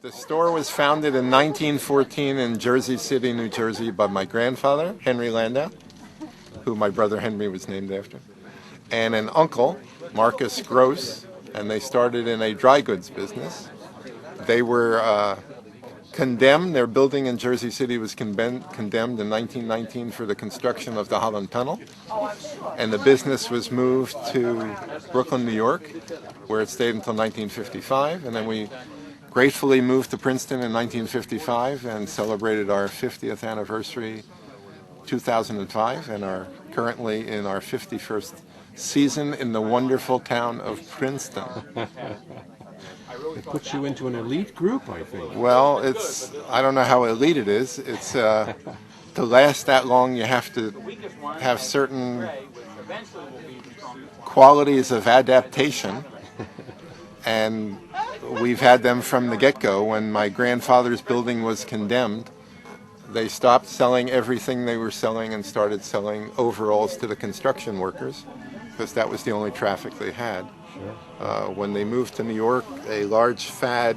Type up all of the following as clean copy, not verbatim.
The store was founded in 1914 in Jersey City, New Jersey by my grandfather, Henry Landau, who my brother Henry was named after, and an uncle, Marcus Gross, and they started in a dry goods business. They were condemned. Their building in Jersey City was condemned in 1919 for the construction of the Holland Tunnel, and the business was moved to Brooklyn, New York, where it stayed until 1955, and then we gratefully moved to Princeton in 1955 and celebrated our 50th anniversary 2005 and are currently in our 51st season in the wonderful town of Princeton. It puts you into an elite group, I think. Well, I don't know how elite it is. It's to last that long, you have to have certain qualities of adaptation, and we've had them from the get-go. When my grandfather's building was condemned, they stopped selling everything they were selling and started selling overalls to the construction workers, because that was the only traffic they had. When they moved to New York, a large fad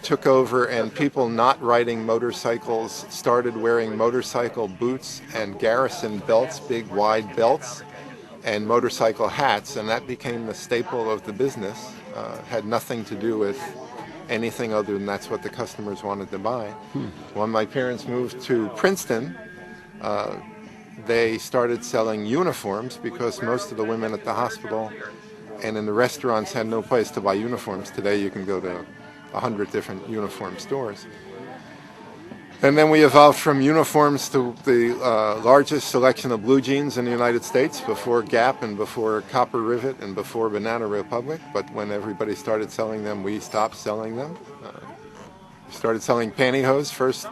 took over, and people not riding motorcycles started wearing motorcycle boots and garrison belts, big wide belts, and motorcycle hats, and that became the staple of the business. Had nothing to do with anything other than that's what the customers wanted to buy. When my parents moved to Princeton, they started selling uniforms because most of the women at the hospital and in the restaurants had no place to buy uniforms. Today you can go to 100 different uniform stores. And then we evolved from uniforms to the largest selection of blue jeans in the United States, before Gap and before Copper Rivet and before Banana Republic. But when everybody started selling them, we stopped selling them. We started selling pantyhose, first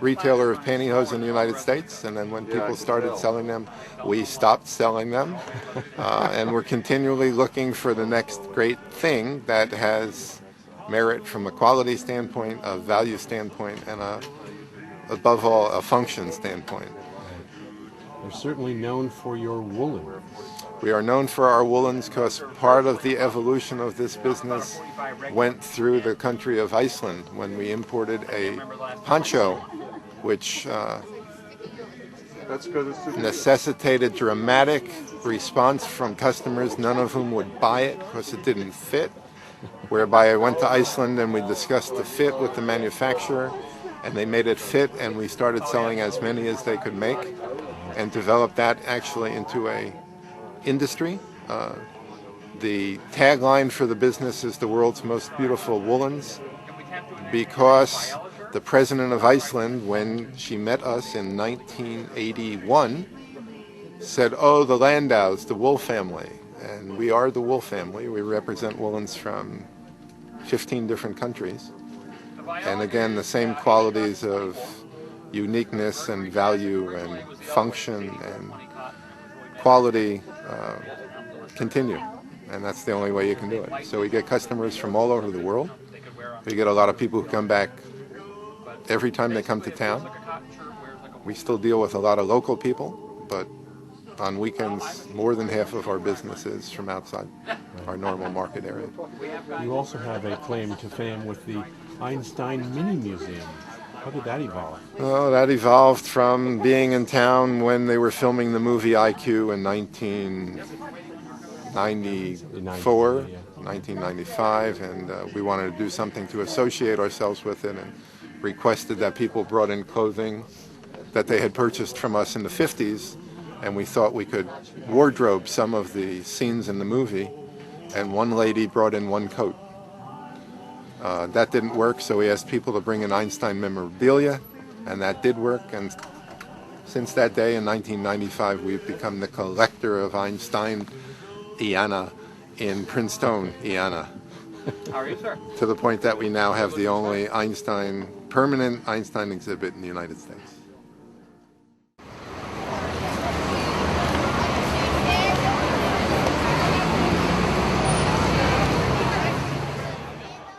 retailer of pantyhose in the United States, and then when people started selling them, we stopped selling them. And we're continually looking for the next great thing that has merit from a quality standpoint, a value standpoint, and above all, a function standpoint. You're certainly known for your woolens. We are known for our woolens because part of the evolution of this business went through the country of Iceland when we imported a poncho, which necessitated dramatic response from customers, none of whom would buy it because it didn't fit, whereby I went to Iceland and we discussed the fit with the manufacturer, and they made it fit, and we started selling as many as they could make and developed that actually into a industry. The tagline for the business is the world's most beautiful woolens, because the president of Iceland, when she met us in 1981, said, "Oh, the Landaus, the wool family." And we are the wool family. We represent woolens from 15 different countries. And again, the same qualities of uniqueness and value and function and quality continue. And that's the only way you can do it. So we get customers from all over the world. We get a lot of people who come back every time they come to town. We still deal with a lot of local people, but on weekends, more than half of our business is from outside our normal market area. You also have a claim to fame with the Einstein Mini Museum. How did that evolve? Oh, that evolved from being in town when they were filming the movie IQ in 1994, 1995, and we wanted to do something to associate ourselves with it, and requested that people brought in clothing that they had purchased from us in the 50s, and we thought we could wardrobe some of the scenes in the movie, and one lady brought in one coat. That didn't work, so we asked people to bring in Einstein memorabilia, and that did work, and since that day in 1995, we've become the collector of Einstein-iana in Princeton, Iana. How are you, sir? To the point that we now have the only permanent Einstein exhibit in the United States.